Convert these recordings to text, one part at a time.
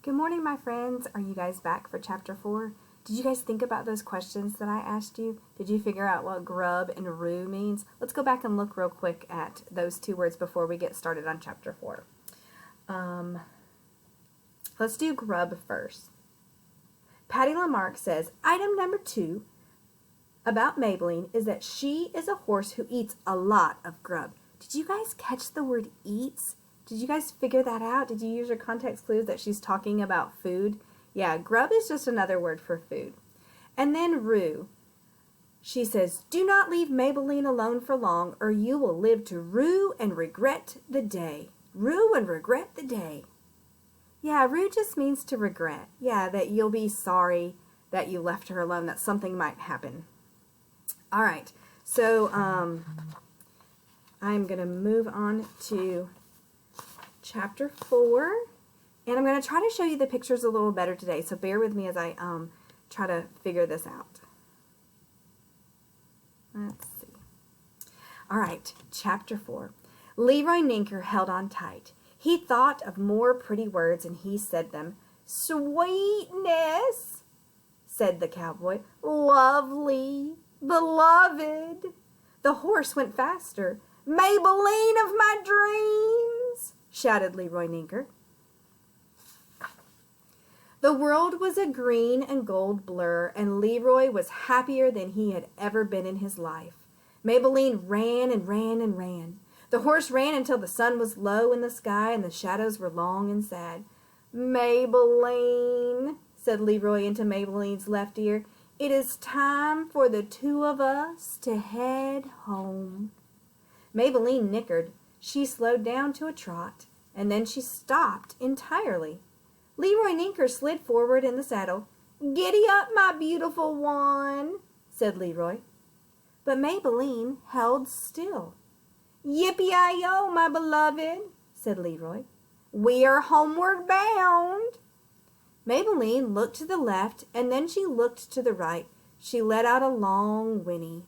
Good morning, my friends. Are you guys back for chapter 4? Did you guys think about those questions that I asked you? Did you figure out what grub and rue means? Let's go back and look real quick at those two words before we get started on chapter 4. Let's do grub first. Patty Lamarck says, item number 2 about Maybelline is that she is a horse who eats a lot of grub. Did you guys catch the word eats? Did you guys figure that out? Did you use your context clues that she's talking about food? Yeah, grub is just another word for food. And then rue. She says, do not leave Maybelline alone for long or you will live to rue and regret the day. Rue and regret the day. Yeah, rue just means to regret. Yeah, that you'll be sorry that you left her alone, that something might happen. All right, so I'm going to move on to chapter 4, and I'm going to try to show you the pictures a little better today, so bear with me as I try to figure this out. Let's see. All right, chapter 4. Leroy Ninker held on tight. He thought of more pretty words, and he said them. Sweetness, said the cowboy. Lovely, beloved. The horse went faster. Maybelline of my dreams, shouted Leroy Ninker. The world was a green and gold blur, and Leroy was happier than he had ever been in his life. Maybelline ran and ran and ran. The horse ran until the sun was low in the sky and the shadows were long and sad. Maybelline, said Leroy into Maybelline's left ear, it is time for the two of us to head home. Maybelline nickered. She slowed down to a trot, and then she stopped entirely. Leroy Ninker slid forward in the saddle. Giddy up, my beautiful one, said Leroy. But Maybelline held still. Yippee-yi-yo, my beloved, said Leroy. We are homeward bound. Maybelline looked to the left, and then she looked to the right. She let out a long whinny.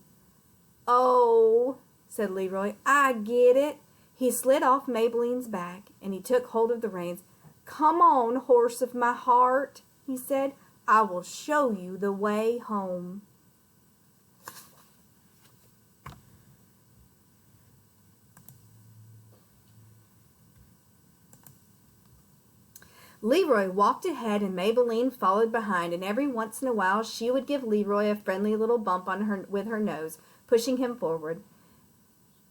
Oh, said Leroy, I get it. He slid off Maybelline's back, and he took hold of the reins. Come on, horse of my heart, he said. I will show you the way home. Leroy walked ahead and Maybelline followed behind, and every once in a while she would give Leroy a friendly little bump on her with her nose, pushing him forward.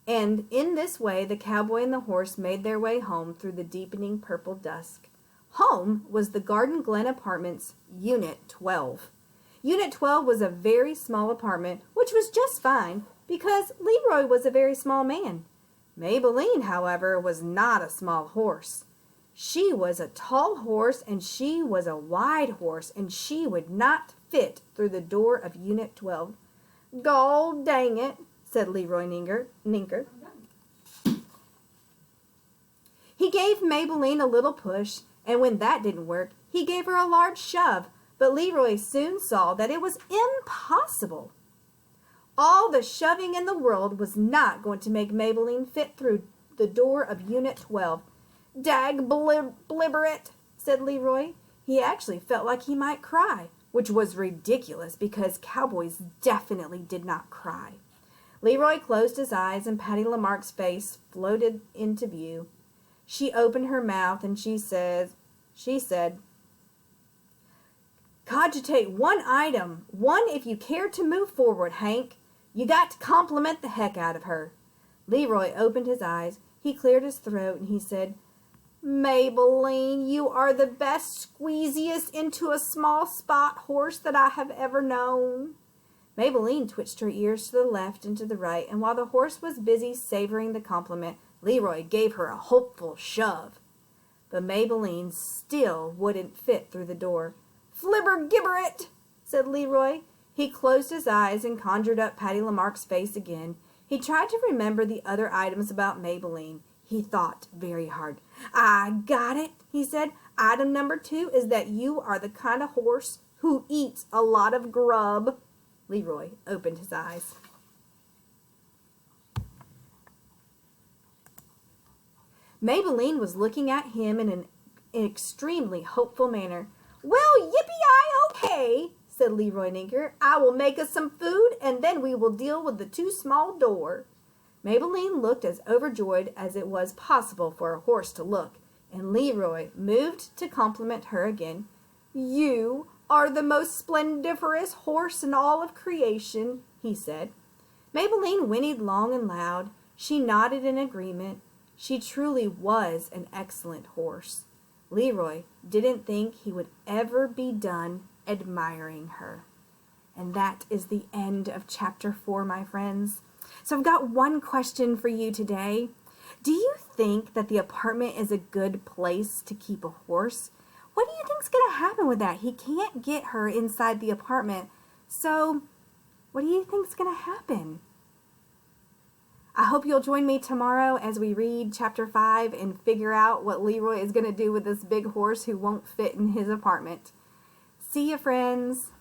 And in this way the cowboy and the horse made their way home through the deepening purple dusk. Home was the Garden Glen Apartments, Unit 12. Unit 12 was a very small apartment, which was just fine, because Leroy was a very small man. Maybelline, however, was not a small horse. She was a tall horse, and she was a wide horse, and she would not fit through the door of Unit 12. Gol dang it, said Leroy Ninker. He gave Maybelline a little push, and when that didn't work, he gave her a large shove, but Leroy soon saw that it was impossible. All the shoving in the world was not going to make Maybelline fit through the door of Unit 12. Dag blibberet, said Leroy. He actually felt like he might cry, which was ridiculous because cowboys definitely did not cry. Leroy closed his eyes and Patty Lamarck's face floated into view. She opened her mouth and she said, cogitate one item, one if you care to move forward, Hank. You got to compliment the heck out of her. Leroy opened his eyes. He cleared his throat and he said, Maybelline, you are the best squeeziest into a small spot horse that I have ever known. Maybelline twitched her ears to the left and to the right, and while the horse was busy savoring the compliment, Leroy gave her a hopeful shove. But Maybelline still wouldn't fit through the door. Flibber-gibber-it, said Leroy. He closed his eyes and conjured up Patty Lamarck's face again. He tried to remember the other items about Maybelline. He thought very hard. I got it, he said. Item number 2 is that you are the kind of horse who eats a lot of grub. Leroy opened his eyes. Maybelline was looking at him in an extremely hopeful manner. "Well, yippee-I-okay," said Leroy Ninker. "I will make us some food, and then we will deal with the too small door." Maybelline looked as overjoyed as it was possible for a horse to look, and Leroy moved to compliment her again. "You are the most splendiferous horse in all of creation," he said. Maybelline whinnied long and loud. She nodded in agreement. She truly was an excellent horse. Leroy didn't think he would ever be done admiring her. And that is the end of chapter 4, my friends. So I've got one question for you today. Do you think that the apartment is a good place to keep a horse? What do you think's going to happen with that? He can't get her inside the apartment. So what do you think's going to happen? I hope you'll join me tomorrow as we read chapter 5 and figure out what Leroy is going to do with this big horse who won't fit in his apartment. See you, friends.